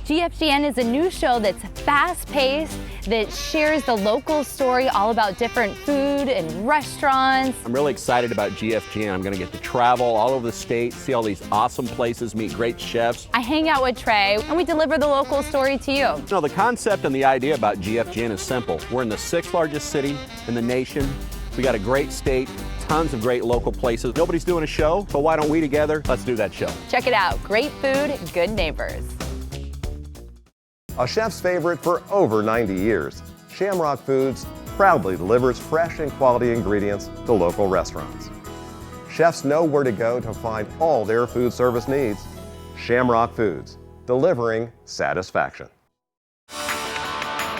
GFGN is a new show that's fast-paced, that shares the local story all about different food and restaurants. I'm really excited about GFGN. I'm going to get to travel all over the state, see all these awesome places, meet great chefs. I hang out with Trey, and we deliver the local story to you. You know, the concept and the idea about GFGN is simple. We're in the 6th largest city in the nation. We got a great state, tons of great local places. Nobody's doing a show, so why don't we together? Let's do that show. Check it out. Great food, good neighbors. A chef's favorite for over 90 years, Shamrock Foods proudly delivers fresh and quality ingredients to local restaurants. Chefs know where to go to find all their food service needs. Shamrock Foods, delivering satisfaction.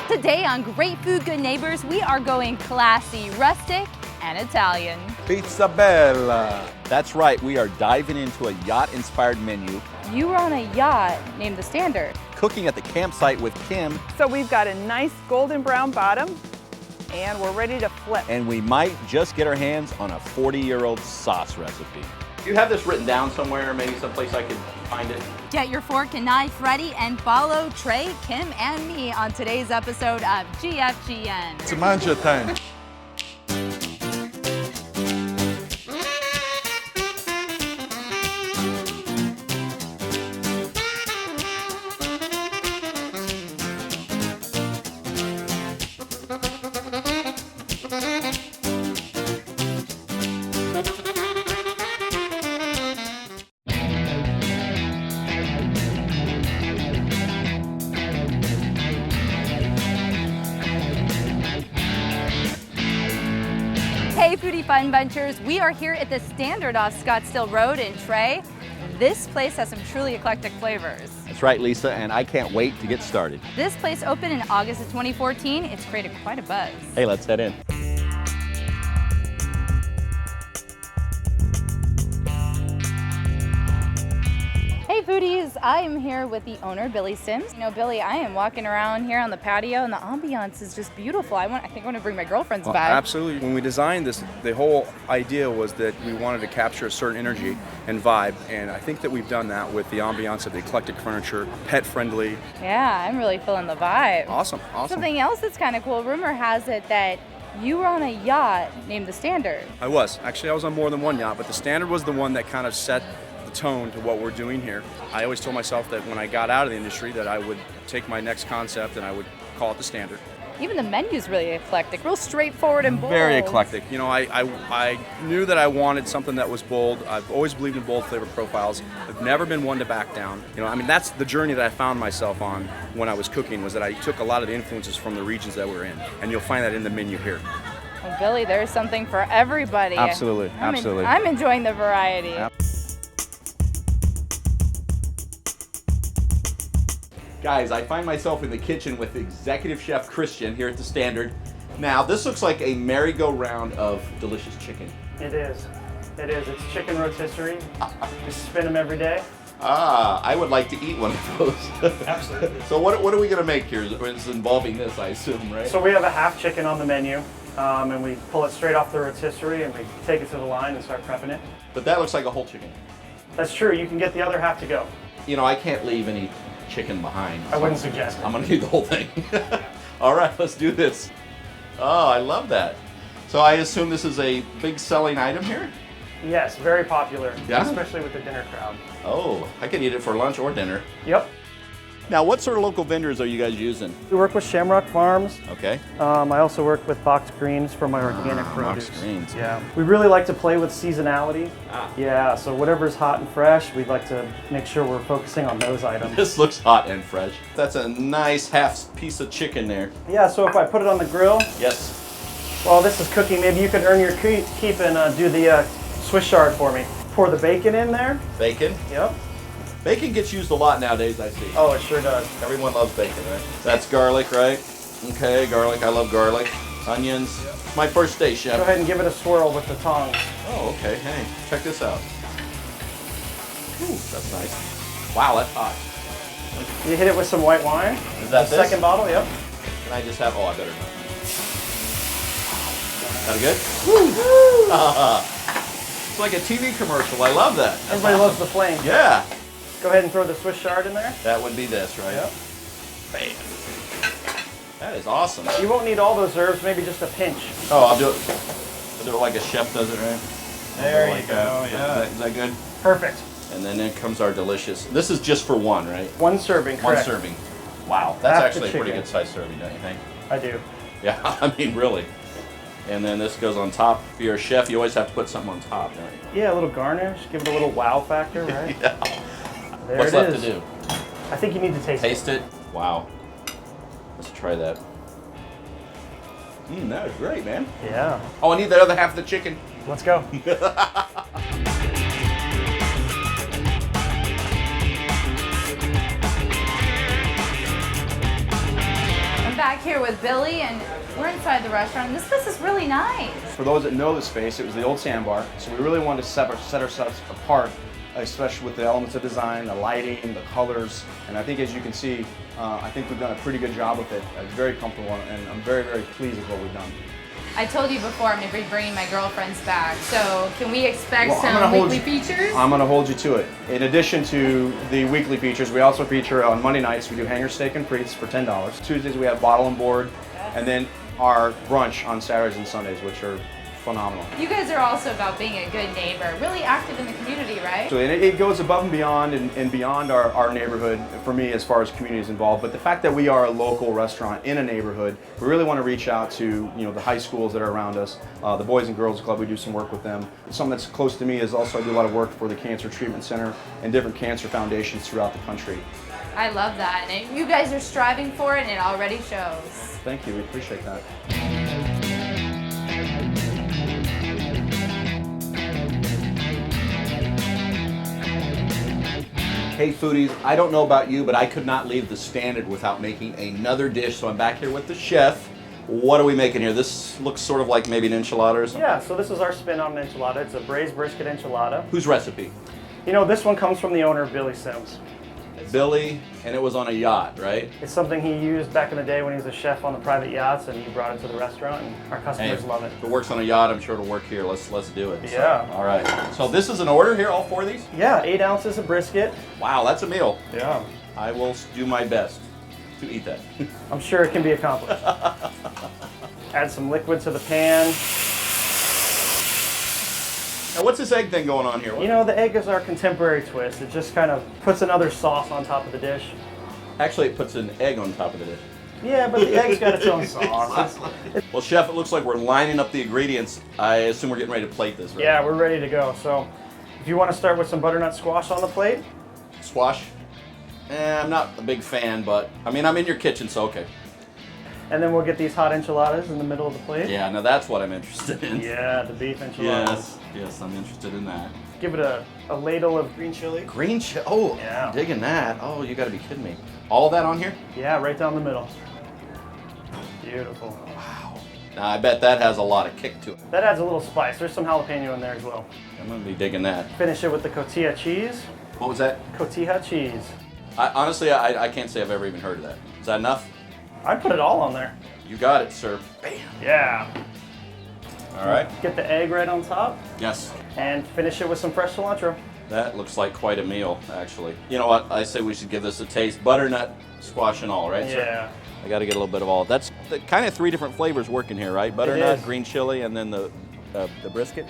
Today on Great Food, Good Neighbors, we are going classy, rustic, and Italian. Pizza Bella. That's right, we are diving into a yacht-inspired menu, You were on a yacht named the Standard. cooking at the campsite with Kim, So we've got a nice golden brown bottom and we're ready to flip. and we might just get our hands on a 40-year-old sauce recipe. Do you have this written down somewhere, maybe someplace I could find it? Get your fork and knife ready and follow Trey, Kim, and me on today's episode of GFGN. It's mangia time. Hey Foodie Fun Bunchers, we are here at the Standard off Scottsdale Road in Trey. This place has some truly eclectic flavors. That's right, Lisa, and I can't wait to get started. This place opened in August of 2014. It's created quite a buzz. Hey, let's head in. Hey foodies, I am here with the owner, Billy Sims. You know, Billy, I am walking around here on the patio and the ambiance is just beautiful. I think I want to bring my girlfriends back. Absolutely. When we designed this, the whole idea was that we wanted to capture a certain energy and vibe, and I think that we've done that with the ambiance of the eclectic furniture, pet friendly. Yeah, I'm really feeling the vibe. Awesome. Something else that's kind of cool, rumor has it that you were on a yacht named the Standard. I was. Actually, I was on more than one yacht, but the Standard was the one that kind of set the tone to what we're doing here. I always told myself that when I got out of the industry that I would take my next concept and I would call it the Standard. Even the menu's really eclectic, real straightforward and bold. Very eclectic. You know, I knew that I wanted something that was bold. I've always believed in bold flavor profiles. I've never been one to back down. You know, I mean, that's the journey that I found myself on when I was cooking, was that I took a lot of the influences from the regions that we're in. And you'll find that in the menu here. Well, Billy, there's something for everybody. Absolutely, absolutely. I'm enjoying the variety. Yep. Guys, I find myself in the kitchen with Executive Chef Christian here at the Standard. Now, this looks like a merry-go-round of delicious chicken. It is. It is. It's chicken rotisserie. We spin them every day. Ah, I would like to eat one of those. Absolutely. So what are we going to make here? It's involving this, I assume, right? So we have a half chicken on the menu, and we pull it straight off the rotisserie and we take it to the line and start prepping it. But that looks like a whole chicken. That's true. You can get the other half to go. You know, I can't leave any chicken behind. I wouldn't suggest it. I'm going to eat the whole thing. All right, let's do this. Oh, I love that. So I assume this is a big selling item here? Yes, very popular, Yeah? especially with the dinner crowd. Oh, I can eat it for lunch or dinner. Yep. Now, what sort of local vendors are you guys using? We work with Shamrock Farms. Okay. I also work with Box Greens for my organic Box produce. Greens. Yeah. We really like to play with seasonality. Ah. Yeah, so whatever's hot and fresh, we'd like to make sure we're focusing on those items. This looks hot and fresh. That's a nice half piece of chicken there. Yeah, so if I put it on the grill, Yes. while this is cooking, maybe you could earn your keep and do the Swiss chard for me. Pour the bacon in there. Bacon. Yep. Bacon gets used a lot nowadays, I see. Oh, it sure does. Everyone loves bacon, right? That's garlic, right? Okay, garlic. I love garlic. Onions. My first day, chef. Go ahead and give it a swirl with the tongs. Oh, okay. Hey, check this out. Ooh, that's nice. Wow, that's hot. You hit it with some white wine. Is that the this? second bottle? Yep. Can I just have? Oh, I better not. That good? Woo! It's like a TV commercial. I love that. That's Everybody awesome. loves the flame. Yeah. Go ahead and throw the Swiss chard in there. That would be this, right? Yep. Bam. That is awesome. You won't need all those herbs, maybe just a pinch. Oh, I'll do it like a chef does it, right? There Like you go, that. yeah. Is that good? Perfect. And then in comes our delicious. This is just for one, right? One serving, correct. One serving. Wow, that's Half the actually a pretty chicken. good size serving, don't you think? I do. Yeah, I mean, really. And then this goes on top. If you're a chef, you always have to put something on top, don't you? Yeah, a little garnish, give it a little wow factor, right? Yeah. There What's it left is. to do? I think you need to taste it. Taste it. Wow. Let's try that. That was great, man. Yeah. Oh, I need that other half of the chicken. Let's go. I'm back here with Billy, and we're inside the restaurant. And this place is really nice. For those that know the space, it was the old sandbar, so we really wanted to set ourselves apart, especially with the elements of design, the lighting, the colors, and I think as you can see, I think we've done a pretty good job with it. It's very comfortable, and I'm very, very pleased with what we've done. I told you before I'm going to be bringing my girlfriends back, so can we expect Well, I'm some gonna hold weekly features? I'm going to hold you to it. In addition to the weekly features, we also feature on Monday nights, we do hanger steak and frites for $10. Tuesdays we have bottle and board, and then our brunch on Saturdays and Sundays, which are phenomenal. You guys are also about being a good neighbor, really active in the community, right? So, and it goes above and beyond and beyond our neighborhood for me as far as community is involved. But the fact that we are a local restaurant in a neighborhood, we really want to reach out to the high schools that are around us, the Boys and Girls Club. We do some work with them. Something that's close to me is also I do a lot of work for the Cancer Treatment Center and different cancer foundations throughout the country. I love that, and you guys are striving for it, and it already shows. Thank you. We appreciate that. Hey foodies, I don't know about you, but I could not leave the standard without making another dish, so I'm back here with the chef. What are we making here? This looks sort of like maybe an enchilada or something. Yeah, so this is our spin on an enchilada. It's a braised brisket enchilada. Whose recipe? This one comes from the owner, Billy Sims. Billy, and it was on a yacht, right? It's something he used back in the day when he was a chef on the private yachts, and he brought it to the restaurant, and our customers Hey, love it. if it works on a yacht, I'm sure it'll work here. Let's do it. Yeah. So, all right. So this is an order here, all 4 of these? Yeah, 8 ounces of brisket. Wow, that's a meal. Yeah. I will do my best to eat that. I'm sure it can be accomplished. Add some liquid to the pan. Now, what's this egg thing going on here? The egg is our contemporary twist. It just kind of puts another sauce on top of the dish. Actually, it puts an egg on top of the dish. Yeah, but the egg's got its own sauce. Well, Chef, it looks like we're lining up the ingredients. I assume we're getting ready to plate this, right? Yeah, we're ready to go. So, if you want to start with some butternut squash on the plate. Squash? I'm not a big fan, but I mean, I'm in your kitchen, so okay. And then we'll get these hot enchiladas in the middle of the plate. Yeah, now that's what I'm interested in. Yeah, the beef enchiladas. Yes, I'm interested in that. Give it a ladle of green chili. Green chili. Oh, Yeah. digging that. Oh, you got to be kidding me. All that on here? Yeah, right down the middle. Beautiful. Wow. Now, I bet that has a lot of kick to it. That adds a little spice. There's some jalapeno in there as well. I'm going to be digging that. Finish it with the cotija cheese. What was that? Cotija cheese. Honestly, I can't say I've ever even heard of that. Is that enough? I'd put it all on there. You got it, sir. Bam. Yeah. All right. Get the egg right on top Yes. and finish it with some fresh cilantro. That looks like quite a meal, actually. You know what? I say we should give this a taste. Butternut, squash, and all, right, sir? Yeah. I got to get a little bit of all. That's kind of 3 different flavors working here, right? Butternut, is. green chili, and then the brisket.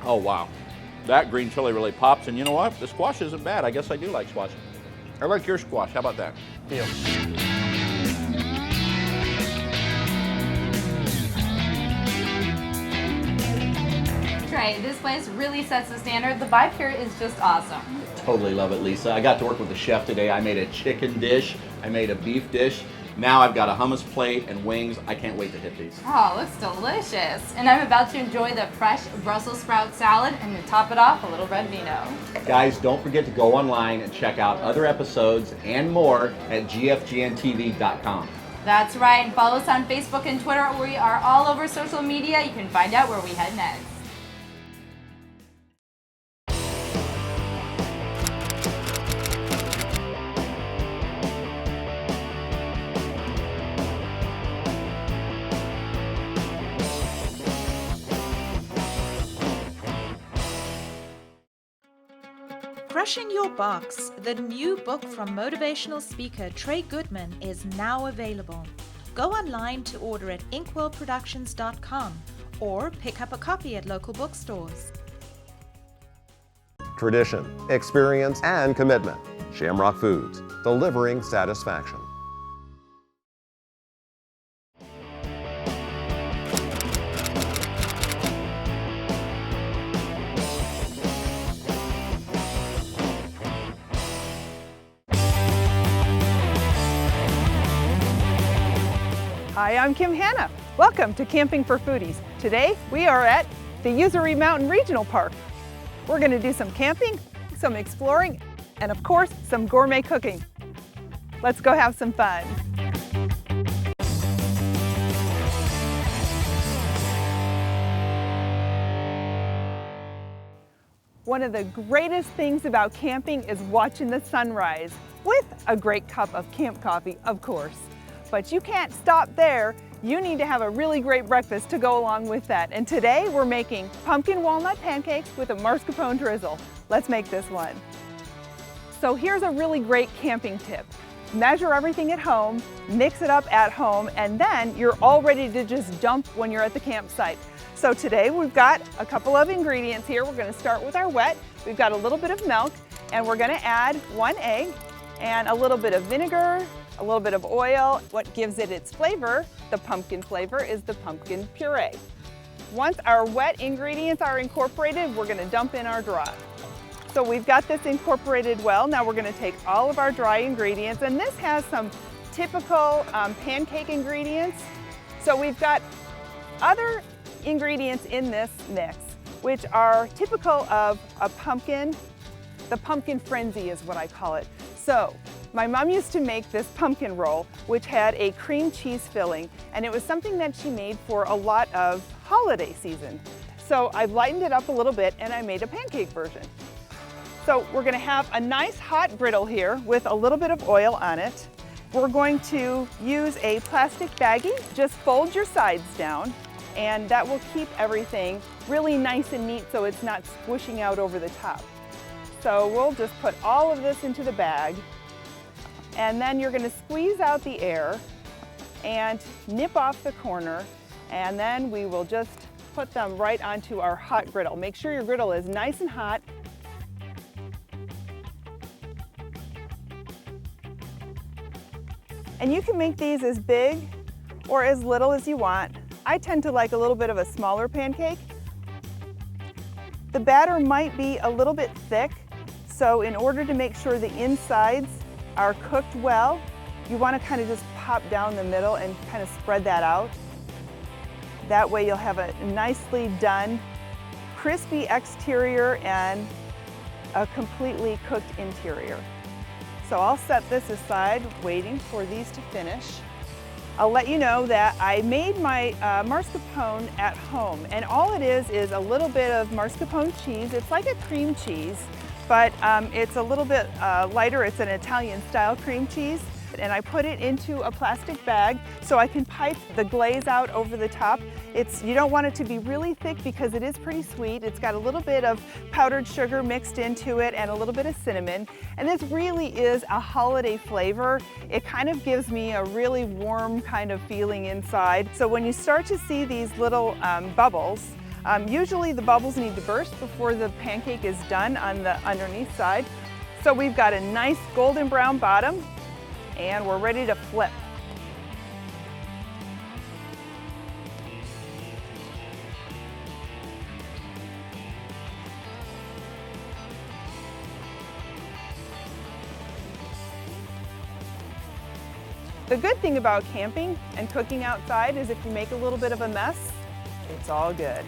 Oh, wow. That green chili really pops. And you know what? The squash isn't bad. I guess I do like squash. I like your squash. How about that? Deal. Right, this place really sets the standard. The vibe here is just awesome. Totally love it, Lisa. I got to work with the chef today. I made a chicken dish. I made a beef dish. Now I've got a hummus plate and wings. I can't wait to hit these. Oh, looks delicious. And I'm about to enjoy the fresh Brussels sprout salad and to top it off, a little red vino. Guys, don't forget to go online and check out other episodes and more at gfgntv.com. That's right, and follow us on Facebook and Twitter. We are all over social media. You can find out where we head next. Crushing Your Box, the new book from motivational speaker Trey Goodman, is now available. Go online to order at inkwellproductions.com or pick up a copy at local bookstores. Tradition, experience, and commitment. Shamrock Foods, delivering satisfaction. Hi, I'm Kim Hanna. Welcome to Camping for Foodies. Today we are at the Usery Mountain Regional Park. We're going to do some camping, some exploring, and of course, some gourmet cooking. Let's go have some fun. One of the greatest things about camping is watching the sunrise with a great cup of camp coffee, of course. But you can't stop there. You need to have a really great breakfast to go along with that. And today we're making pumpkin walnut pancakes with a mascarpone drizzle. Let's make this one. So here's a really great camping tip. Measure everything at home, mix it up at home, and then you're all ready to just dump when you're at the campsite. So today we've got a couple of ingredients here. We're going to start with our wet. We've got a little bit of milk, and we're going to add 1 egg and a little bit of vinegar, a little bit of oil. What gives it its flavor, the pumpkin flavor, is the pumpkin puree. Once our wet ingredients are incorporated, we're going to dump in our dry. So we've got this incorporated well. Now we're going to take all of our dry ingredients, and this has some typical pancake ingredients. So we've got other ingredients in this mix, which are typical of a pumpkin. The pumpkin frenzy is what I call it. So my mom used to make this pumpkin roll, which had a cream cheese filling, and it was something that she made for a lot of holiday season. So I've lightened it up a little bit and I made a pancake version. So we're going to have a nice hot griddle here with a little bit of oil on it. We're going to use a plastic baggie. Just fold your sides down, and that will keep everything really nice and neat so it's not squishing out over the top. So we'll just put all of this into the bag, and then you're going to squeeze out the air and nip off the corner, and then we will just put them right onto our hot griddle. Make sure your griddle is nice and hot. And you can make these as big or as little as you want. I tend to like a little bit of a smaller pancake. The batter might be a little bit thick, so in order to make sure the insides are cooked well, you want to kind of just pop down the middle and kind of spread that out. That way you'll have a nicely done, crispy exterior and a completely cooked interior. So I'll set this aside, waiting for these to finish. I'll let you know that I made my mascarpone at home, and all it is a little bit of mascarpone cheese. It's like a cream cheese, but it's a little bit lighter. It's an Italian style cream cheese. And I put it into a plastic bag so I can pipe the glaze out over the top. You don't want it to be really thick because it is pretty sweet. It's got a little bit of powdered sugar mixed into it and a little bit of cinnamon. And this really is a holiday flavor. It kind of gives me a really warm kind of feeling inside. So when you start to see these little bubbles, usually the bubbles need to burst before the pancake is done on the underneath side. So we've got a nice golden brown bottom, and we're ready to flip. The good thing about camping and cooking outside is if you make a little bit of a mess, it's all good.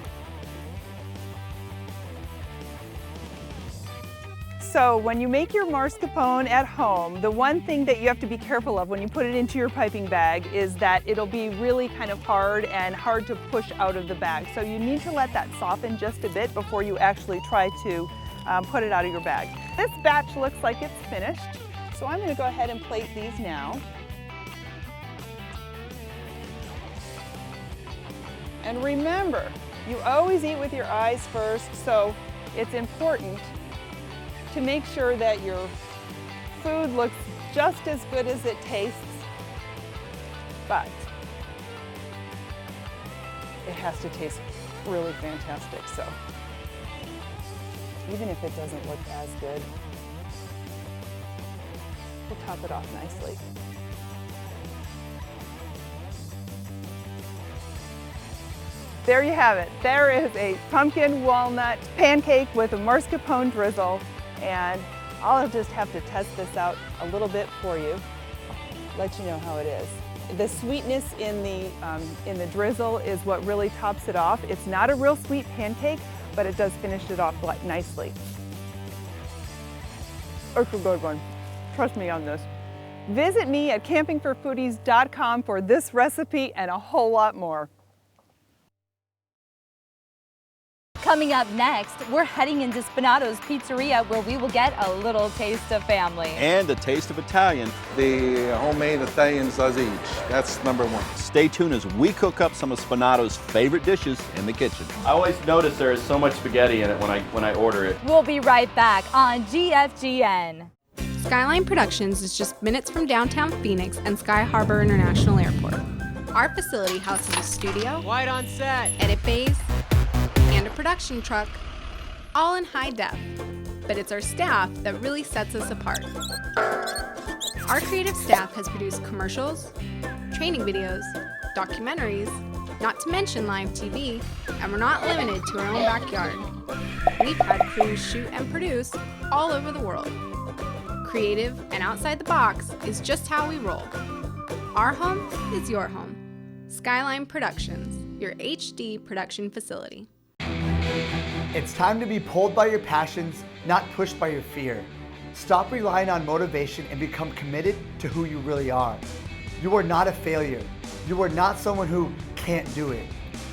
So when you make your mascarpone at home, the one thing that you have to be careful of when you put it into your piping bag is that it'll be really kind of hard and hard to push out of the bag. So you need to let that soften just a bit before you actually try to put it out of your bag. This batch looks like it's finished, so I'm going to go ahead and plate these now. And remember, you always eat with your eyes first, so it's important to make sure that your food looks just as good as it tastes, but it has to taste really fantastic. So even if it doesn't look as good, we'll top it off nicely. There you have it. There is a pumpkin walnut pancake with a mascarpone drizzle, and I'll just have to test this out a little bit for you, let you know how it is. The sweetness in the drizzle is what really tops it off. It's not a real sweet pancake, but it does finish it off nicely. It's a good one. Trust me on this. Visit me at campingforfoodies.com for this recipe and a whole lot more. Coming up next, we're heading into Spinattos Pizzeria where we will get a little taste of family. And a taste of Italian. The homemade Italian sausage. That's #1. Stay tuned as we cook up some of Spinattos' favorite dishes in the kitchen. I always notice there is so much spaghetti in it when I order it. We'll be right back on GFGN. Skyline Productions is just minutes from downtown Phoenix and Sky Harbor International Airport. Our facility houses a studio, White on set, edit bays, and a production truck, all in high def. But it's our staff that really sets us apart. Our creative staff has produced commercials, training videos, documentaries, not to mention live TV, and we're not limited to our own backyard. We've had crews shoot and produce all over the world. Creative and outside the box is just how we roll. Our home is your home. Skyline Productions, your HD production facility. It's time to be pulled by your passions, not pushed by your fear. Stop relying on motivation and become committed to who you really are. You are not a failure. You are not someone who can't do it.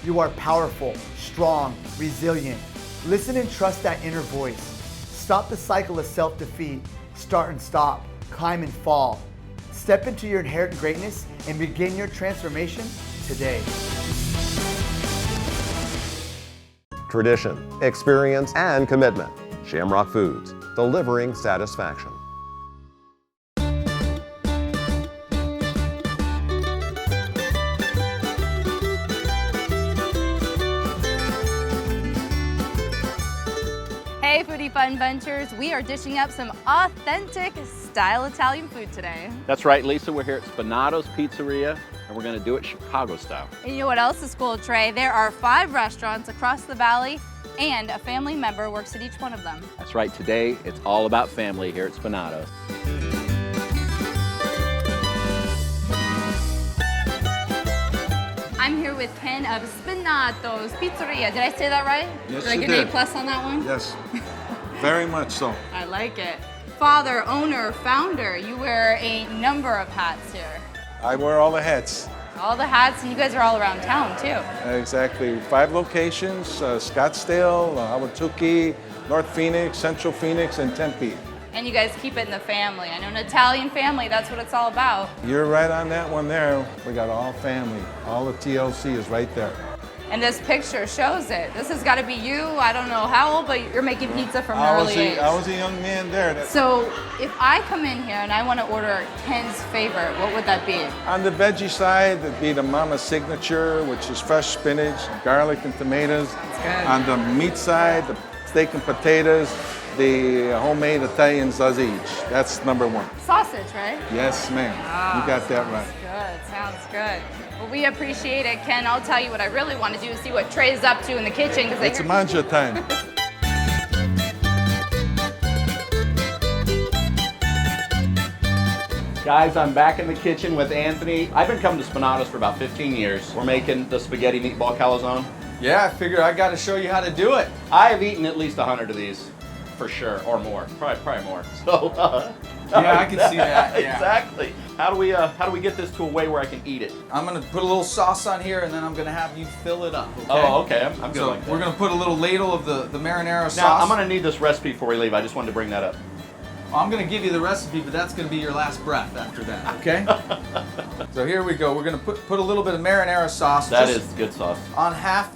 You are powerful, strong, resilient. Listen and trust that inner voice. Stop the cycle of self-defeat. Start and stop, climb and fall. Step into your inherent greatness and begin your transformation today. Tradition, experience, and commitment. Shamrock Foods, delivering satisfaction. Hey Foodie Fun Bunchers, we are dishing up some authentic style Italian food today. That's right, Lisa. We're here at Spinattos Pizzeria, and we're going to do it Chicago style. And you know what else is cool, Trey? There are 5 restaurants across the valley, and a family member works at each one of them. That's right. Today, it's all about family here at Spinattos. I'm here with Ken of Spinattos Pizzeria. Did I say that right? Yes, did I get you an did. A+ on that one? Yes, very much so. I like it. Father, owner, founder, you wear a number of hats here. I wear all the hats. All the hats, and you guys are all around town too. Exactly. 5 locations, Scottsdale, Ahwatukee, North Phoenix, Central Phoenix, and Tempe. And you guys keep it in the family. I know an Italian family, that's what it's all about. You're right on that one there. We got all family. All the TLC is right there. And this picture shows it. This has got to be you. I don't know how old, but you're making pizza from an early age. I was a young man there. So if I come in here and I want to order Ken's favorite, what would that be? On the veggie side, it'd be the Mama Signature, which is fresh spinach, garlic, and tomatoes. That's good. On the meat side, the steak and potatoes, the homemade Italian sausage. That's #1. Sausage, right? Yes, ma'am. You got that right. Good, sounds good. Well, we appreciate it, Ken. I'll tell you what I really want to do is see what Trey's up to in the kitchen. It's manja time. Guys, I'm back in the kitchen with Anthony. I've been coming to Spinattos for about 15 years. We're making the spaghetti meatball calzone. Yeah, I figured I got to show you how to do it. I have eaten at least 100 of these, for sure, or more. Probably more. So, yeah, I can see that. Yeah. Exactly. How do we get this to a way where I can eat it? I'm gonna put a little sauce on here, and then I'm gonna have you fill it up. Okay? Oh, okay. I'm good So like that. we're gonna put a little ladle of the marinara sauce. Now, I'm gonna need this recipe before we leave. I just wanted to bring that up. Well, I'm going to give you the recipe, but that's going to be your last breath after that, okay? So here we go. We're going to put a little bit of marinara sauce. That is good sauce. On half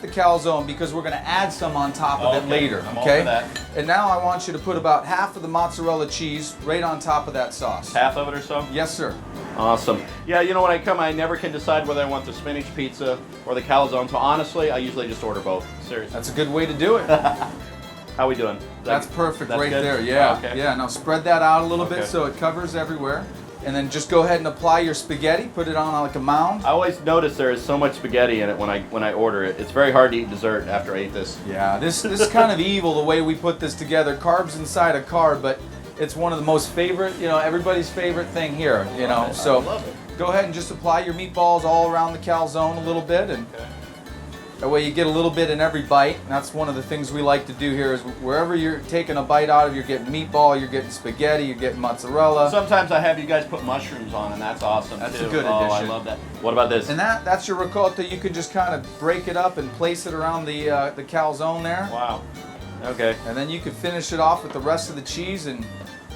the calzone, because we're going to add some on top of it later, I'm okay? all for that. And now I want you to put about half of the mozzarella cheese right on top of that sauce. Half of it or so? Yes, sir. Awesome. Yeah, you know, when I come, I never can decide whether I want the spinach pizza or the calzone. So honestly, I usually just order both. Seriously. That's a good way to do it. How we doing? That's perfect that's right good? there. Yeah. Oh, okay. Yeah. Now spread that out a little Okay. bit so it covers everywhere. And then just go ahead and apply your spaghetti. Put it on like a mound. I always notice there is so much spaghetti in it when I order it. It's very hard to eat dessert after I eat this. Yeah. This is kind of evil the way we put this together. Carbs inside a carb, but it's one of the most favorite, you know, everybody's favorite thing here. You know. So I love it. go ahead and just apply your meatballs all around the calzone a little bit, and that way you get a little bit in every bite. And that's one of the things we like to do here is wherever you're taking a bite out of, you're getting meatball, you're getting spaghetti, you're getting mozzarella. Sometimes I have you guys put mushrooms on, and that's awesome That's too. a good Oh, I addition. love that. What about this? And that's your ricotta. You can just kind of break it up and place it around the calzone there. Wow. Okay. And then you can finish it off with the rest of the cheese, and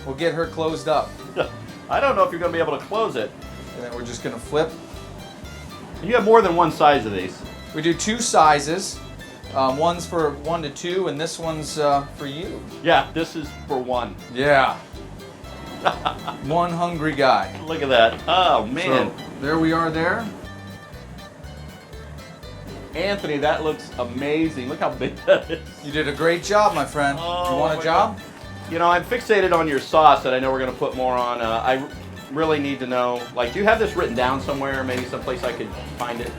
we'll get her closed up. I don't know if you're going to be able to close it. And then we're just going to flip. You have more than one size of these. We do two sizes. One's for 1 to 2, and this one's for you. Yeah, this is for one. Yeah. One hungry guy. Look at that. Oh, man. So, there we are there. Anthony, that looks amazing. Look how big that is. You did a great job, my friend. Oh, you want my a job? God. You know, I'm fixated on your sauce that I know we're going to put more on. I really need to know, like, do you have this written down somewhere? Maybe someplace I could find it?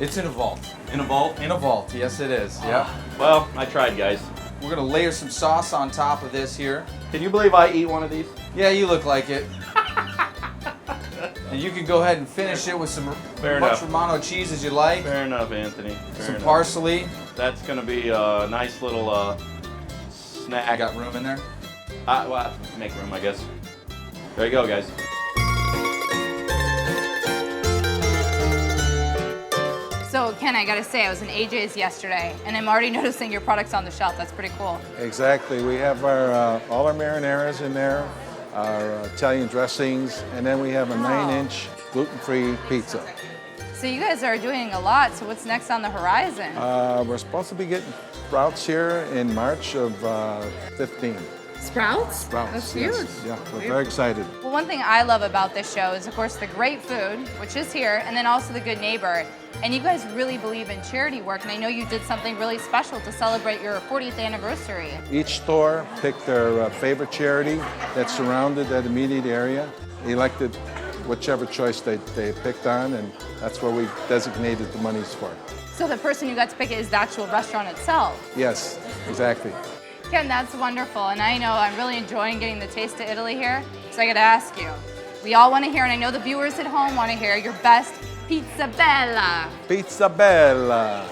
It's in a vault. In a vault? In a vault, yes it is. Yeah. Well, I tried, guys. We're gonna layer some sauce on top of this here. Can you believe I eat one of these? Yeah, you look like it. And you can go ahead and finish it with some Fair much enough. Romano cheese as you like. Fair enough, Anthony. Fair Some enough. parsley. That's going to be a nice little snack. I got room in there? Well, I have to make room, I guess. There you go, guys. So Ken, I gotta say, I was in AJ's yesterday, and I'm already noticing your products on the shelf. That's pretty cool. Exactly. We have our all our marinaras in there, our Italian dressings, and then we have a 9-inch gluten-free pizza. So you guys are doing a lot. So what's next on the horizon? We're supposed to be getting sprouts here in March of 15. Sprouts? Sprouts. That's yes. huge. Yeah, we're very excited. Well, one thing I love about this show is, of course, the great food, which is here, and then also the good neighbor. And you guys really believe in charity work, and I know you did something really special to celebrate your 40th anniversary. Each store picked their favorite charity that surrounded that immediate area, elected whichever choice they picked on, and that's where we designated the monies for. So the person who got to pick it is the actual restaurant itself. Yes, exactly. Ken, that's wonderful, and I know I'm really enjoying getting the taste of Italy here, so I gotta ask you. We all want to hear, and I know the viewers at home want to hear, your best pizza bella. Pizza bella.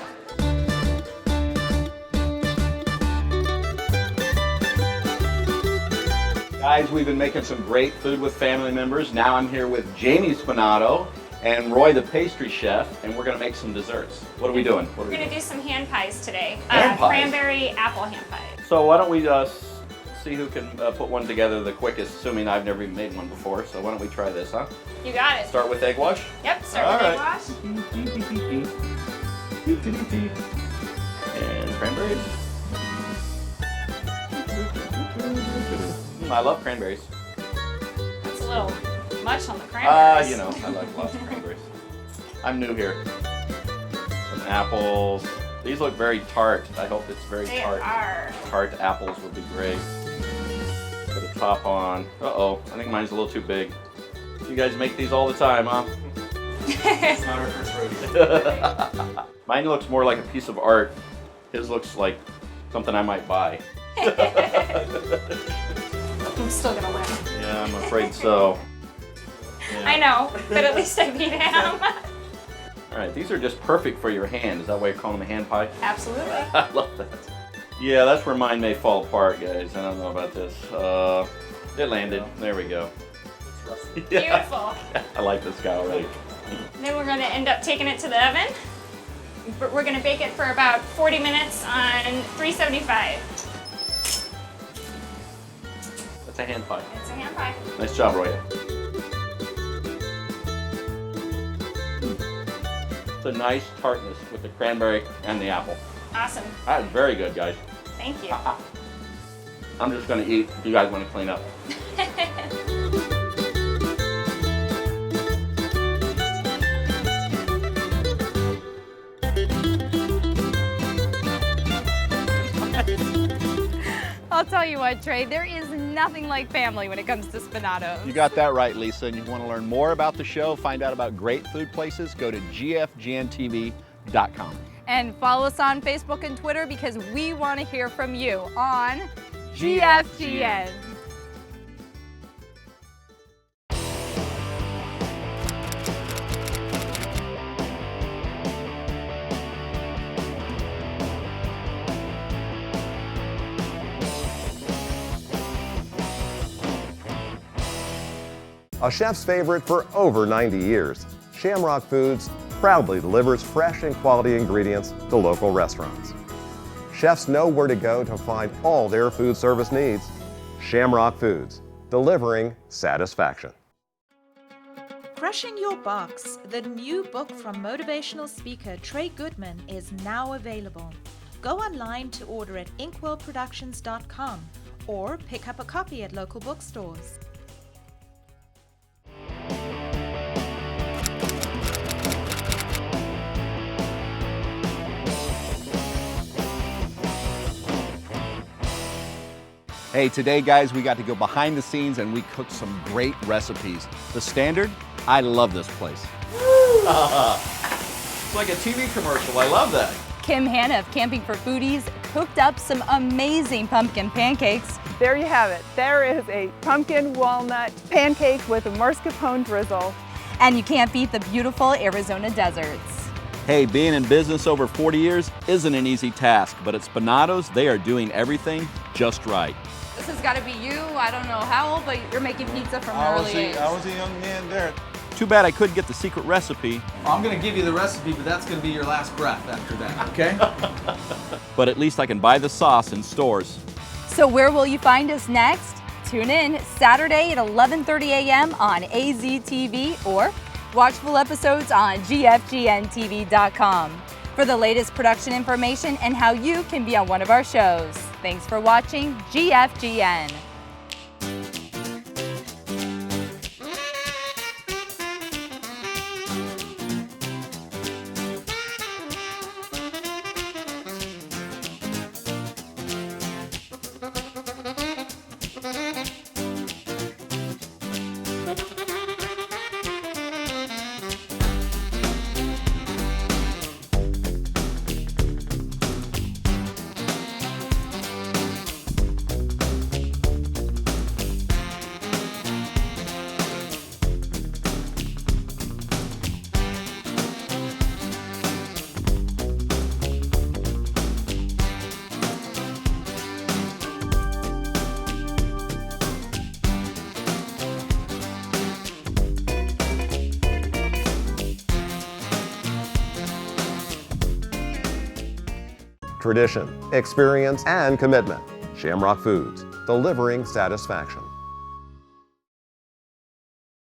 Guys, we've been making some great food with family members. Now I'm here with Jamie Spinatto and Roy, the pastry chef, and we're gonna make some desserts. What are we doing? We're going to do some hand pies today. Hand pies? Cranberry apple hand pie. So why don't we see who can put one together the quickest, assuming I've never even made one before. So why don't we try this, huh? You got it. Start with egg wash? Yep, start All with egg right. wash. And cranberries. I love cranberries. That's a little much on the cranberries. You know, I like lots of cranberries. I'm new here. Some apples. These look very tart. I hope it's very They tart. are. Tart apples would be great. Put a top on. Uh-oh, I think mine's a little too big. You guys make these all the time, huh? It's not our first rodeo. Mine looks more like a piece of art. His looks like something I might buy. I'm still going to win. Yeah, I'm afraid so. Yeah. I know, but at least I beat him. All right, these are just perfect for your hand. Is that why you're calling them a hand pie? Absolutely. I love that. Yeah, that's where mine may fall apart, guys. I don't know about this. It landed. There we go. Beautiful. I like this guy already. Then we're going to end up taking it to the oven. We're going to bake it for about 40 minutes on 375. That's a hand pie. It's a hand pie. Nice job, Roya. It's a nice tartness with the cranberry and the apple. Awesome. That is very good, guys. Thank you. I'm just gonna eat if you guys want to clean up. I'll tell you what, Trey, there is nothing like family when it comes to Spinattos. You got that right, Lisa. And you want to learn more about the show, find out about great food places, go to GFGNTV.com. And follow us on Facebook and Twitter because we want to hear from you on GFGN. A chef's favorite for over 90 years, Shamrock Foods proudly delivers fresh and quality ingredients to local restaurants. Chefs know where to go to find all their food service needs. Shamrock Foods, delivering satisfaction. Crushing Your Box, the new book from motivational speaker Trey Goodman, is now available. Go online to order at inkwellproductions.com or pick up a copy at local bookstores. Hey, today, guys, we got to go behind the scenes and we cooked some great recipes. The Standard, I love this place. It's like a TV commercial. I love that. Kim Hanna of Camping for Foodies cooked up some amazing pumpkin pancakes. There you have it. There is a pumpkin walnut pancake with a mascarpone drizzle. And you can't beat the beautiful Arizona deserts. Hey, being in business over 40 years isn't an easy task, but at Spinattos, they are doing everything just right. This has got to be you. I don't know how old, but you're making pizza from an early age. I was a young man there. Too bad I couldn't get the secret recipe. I'm gonna give you the recipe, but that's gonna be your last breath after that, okay? But at least I can buy the sauce in stores. So where will you find us next? Tune in Saturday at 11:30 a.m. on AZTV or watch full episodes on GFGNTV.com for the latest production information and how you can be on one of our shows. Thanks for watching GFGN. Tradition, experience, and commitment. Shamrock Foods, delivering satisfaction.